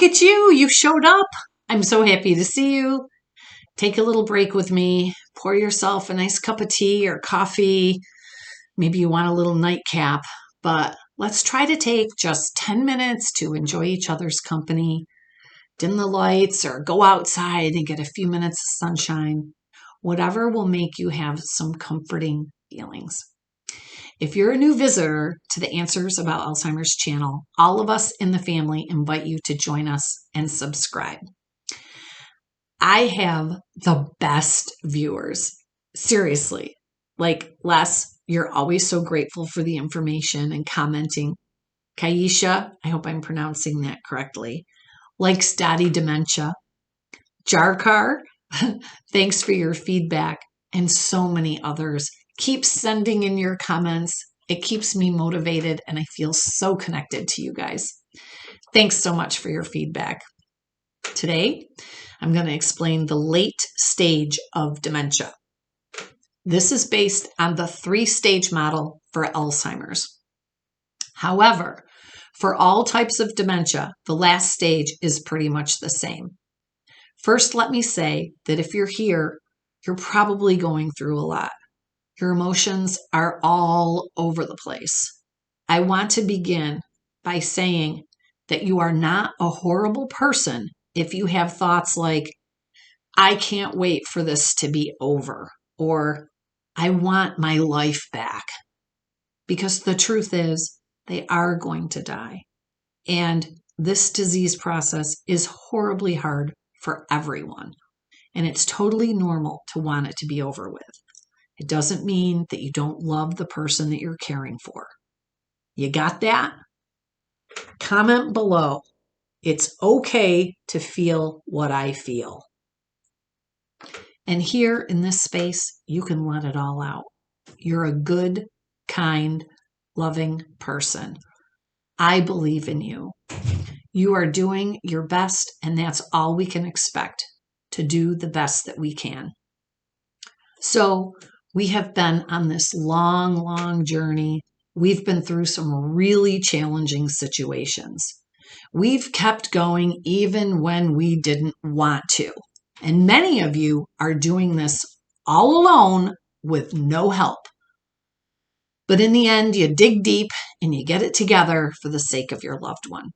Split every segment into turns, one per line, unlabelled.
look at you. You showed up. I'm so happy to see you. Take a little break with me. Pour yourself a nice cup of tea or coffee. Maybe you want a little nightcap, but let's try to take just 10 minutes to enjoy each other's company. Dim the lights or go outside and get a few minutes of sunshine. Whatever will make you have some comforting feelings. If you're a new visitor to the Answers About Alzheimer's channel, all of us in the family invite you to join us and subscribe. I have the best viewers. Seriously. Like Les, you're always so grateful for the information and commenting. Kaisha, I hope I'm pronouncing that correctly, likes Daddy Dementia. Jarkar, thanks for your feedback, and so many others. Keep sending in your comments. It keeps me motivated, and I feel so connected to you guys. Thanks so much for your feedback. Today, I'm going to explain the late stage of dementia. This is based on the 3-stage model for Alzheimer's. However, for all types of dementia, the last stage is pretty much the same. First, let me say that if you're here, you're probably going through a lot. Your emotions are all over the place. I want to begin by saying that you are not a horrible person if you have thoughts like, I can't wait for this to be over, or I want my life back. Because the truth is, they are going to die. And this disease process is horribly hard for everyone. And it's totally normal to want it to be over with. It doesn't mean that you don't love the person that you're caring for. You got that? Comment below. It's okay to feel what I feel. And here in this space, you can let it all out. You're a good, kind, loving person. I believe in you. You are doing your best, and that's all we can expect, to do the best that we can. So we have been on this long, long journey. We've been through some really challenging situations. We've kept going even when we didn't want to. And many of you are doing this all alone with no help. But in the end, you dig deep and you get it together for the sake of your loved one.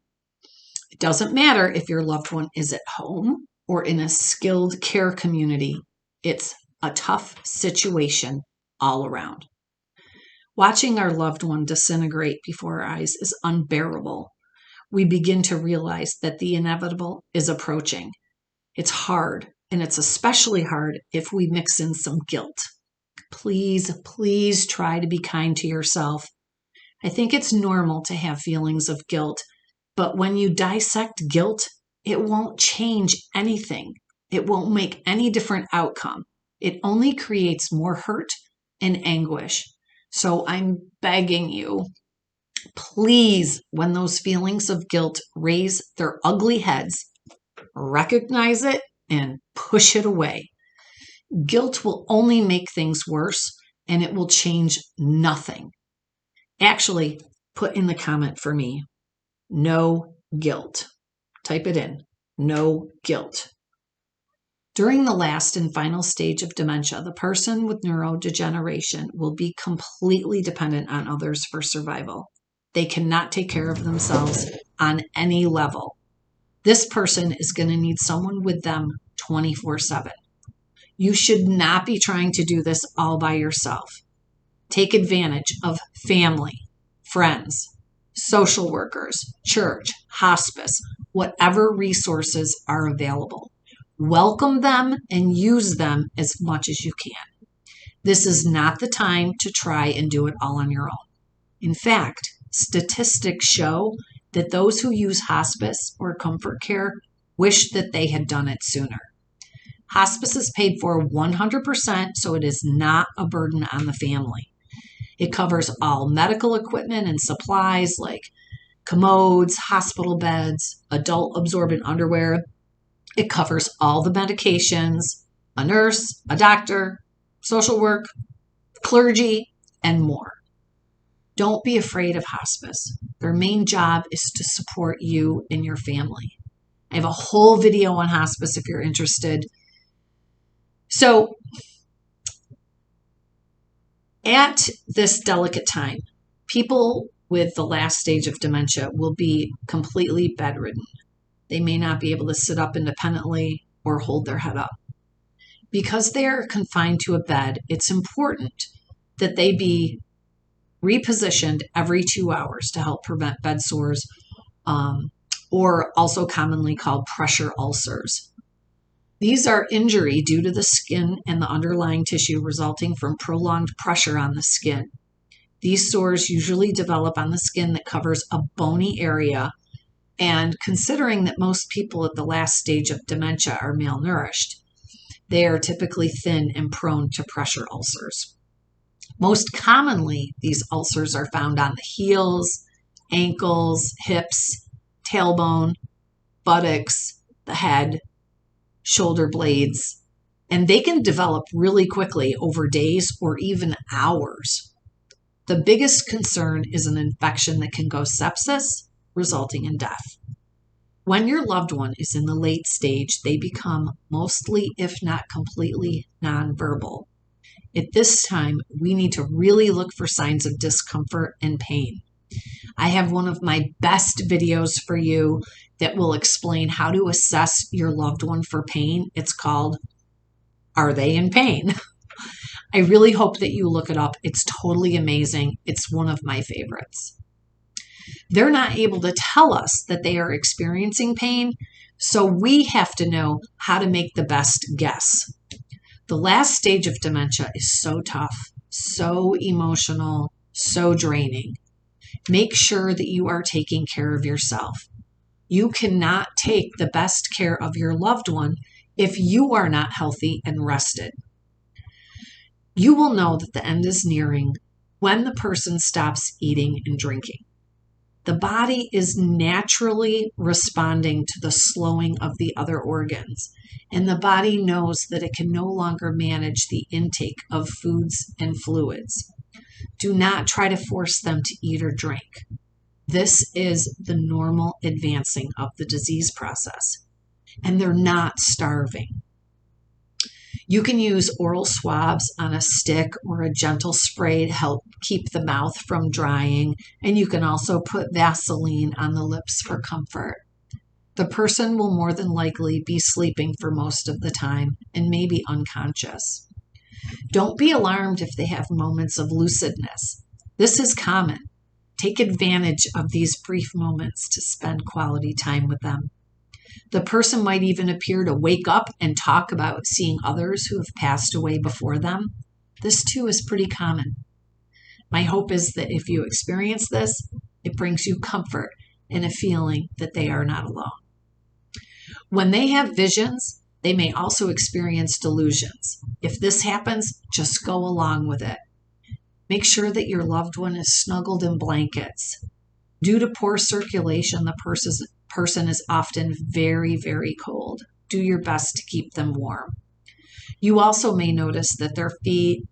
It doesn't matter if your loved one is at home or in a skilled care community. It's a tough situation all around. Watching our loved one disintegrate before our eyes is unbearable. We begin to realize that the inevitable is approaching. It's hard, and it's especially hard if we mix in some guilt. Please, please try to be kind to yourself. I think it's normal to have feelings of guilt, but when you dissect guilt, it won't change anything. It won't make any different outcome. It only creates more hurt and anguish. So I'm begging you, please, when those feelings of guilt raise their ugly heads, recognize it and push it away. Guilt will only make things worse, and it will change nothing. Actually, put in the comment for me, no guilt. Type it in, no guilt. During the last and final stage of dementia, the person with neurodegeneration will be completely dependent on others for survival. They cannot take care of themselves on any level. This person is going to need someone with them 24/7. You should not be trying to do this all by yourself. Take advantage of family, friends, social workers, church, hospice, whatever resources are available. Welcome them and use them as much as you can. This is not the time to try and do it all on your own. In fact, statistics show that those who use hospice or comfort care wish that they had done it sooner. Hospice is paid for 100%, so it is not a burden on the family. It covers all medical equipment and supplies like commodes, hospital beds, adult absorbent underwear. It covers all the medications, a nurse, a doctor, social work, clergy, and more. Don't be afraid of hospice. Their main job is to support you and your family. I have a whole video on hospice if you're interested. So at this delicate time, people with the last stage of dementia will be completely bedridden. They may not be able to sit up independently or hold their head up. Because they are confined to a bed, it's important that they be repositioned every 2 hours to help prevent bed sores, or also commonly called pressure ulcers. These are injury due to the skin and the underlying tissue resulting from prolonged pressure on the skin. These sores usually develop on the skin that covers a bony area, and considering that most people at the last stage of dementia are malnourished, they are typically thin and prone to pressure ulcers. Most commonly, these ulcers are found on the heels, ankles, hips, tailbone, buttocks, the head, shoulder blades, and they can develop really quickly over days or even hours. The biggest concern is an infection that can go sepsis, resulting in death. When your loved one is in the late stage, they become mostly, if not completely, nonverbal. At this time, we need to really look for signs of discomfort and pain. I have one of my best videos for you that will explain how to assess your loved one for pain. It's called, Are They in Pain? I really hope that you look it up. It's totally amazing. It's one of my favorites. They're not able to tell us that they are experiencing pain, so we have to know how to make the best guess. The last stage of dementia is so tough, so emotional, so draining. Make sure that you are taking care of yourself. You cannot take the best care of your loved one if you are not healthy and rested. You will know that the end is nearing when the person stops eating and drinking. The body is naturally responding to the slowing of the other organs, and the body knows that it can no longer manage the intake of foods and fluids. Do not try to force them to eat or drink. This is the normal advancing of the disease process, and they're not starving. You can use oral swabs on a stick or a gentle spray to help keep the mouth from drying, and you can also put Vaseline on the lips for comfort. The person will more than likely be sleeping for most of the time and may be unconscious. Don't be alarmed if they have moments of lucidness. This is common. Take advantage of these brief moments to spend quality time with them. The person might even appear to wake up and talk about seeing others who have passed away before them. This too is pretty common. My hope is that if you experience this, it brings you comfort and a feeling that they are not alone. When they have visions, they may also experience delusions. If this happens, just go along with it. Make sure that your loved one is snuggled in blankets. Due to poor circulation, the person is often very, very cold. Do your best to keep them warm. You also may notice that their feet,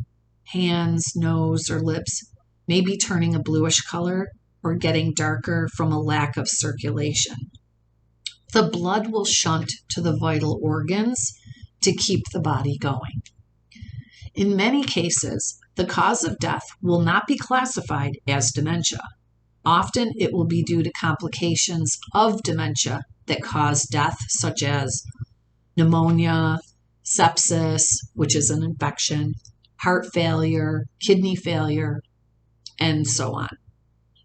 hands, nose, or lips may be turning a bluish color or getting darker from a lack of circulation. The blood will shunt to the vital organs to keep the body going. In many cases, the cause of death will not be classified as dementia. Often it will be due to complications of dementia that cause death, such as pneumonia, sepsis, which is an infection, heart failure, kidney failure, and so on.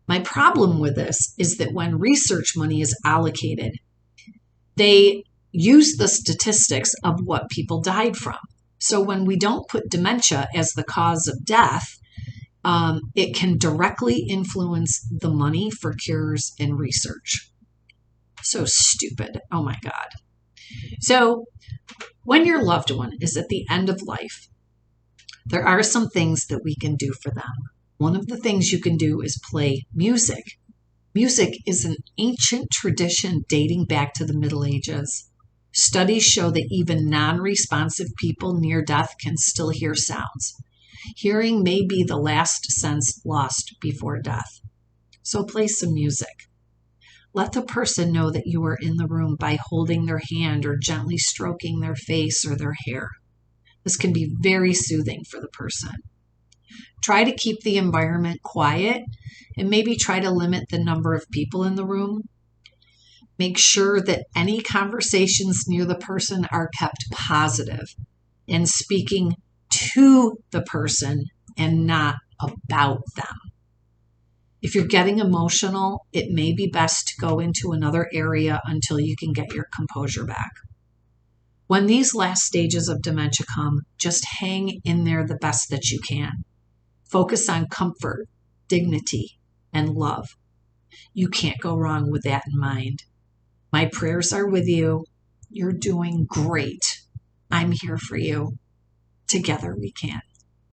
My problem with this is that when research money is allocated, they use the statistics of what people died from. So when we don't put dementia as the cause of death, it can directly influence the money for cures and research. So stupid. Oh my God. So when your loved one is at the end of life, there are some things that we can do for them. One of the things you can do is play music. Music is an ancient tradition dating back to the Middle Ages. Studies show that even non-responsive people near death can still hear sounds. Hearing may be the last sense lost before death. So play some music. Let the person know that you are in the room by holding their hand or gently stroking their face or their hair. This can be very soothing for the person. Try to keep the environment quiet and maybe try to limit the number of people in the room. Make sure that any conversations near the person are kept positive and speaking to the person and not about them. If you're getting emotional, it may be best to go into another area until you can get your composure back. When these last stages of dementia come, just hang in there the best that you can. Focus on comfort, dignity, and love. You can't go wrong with that in mind. My prayers are with you. You're doing great. I'm here for you. Together we can.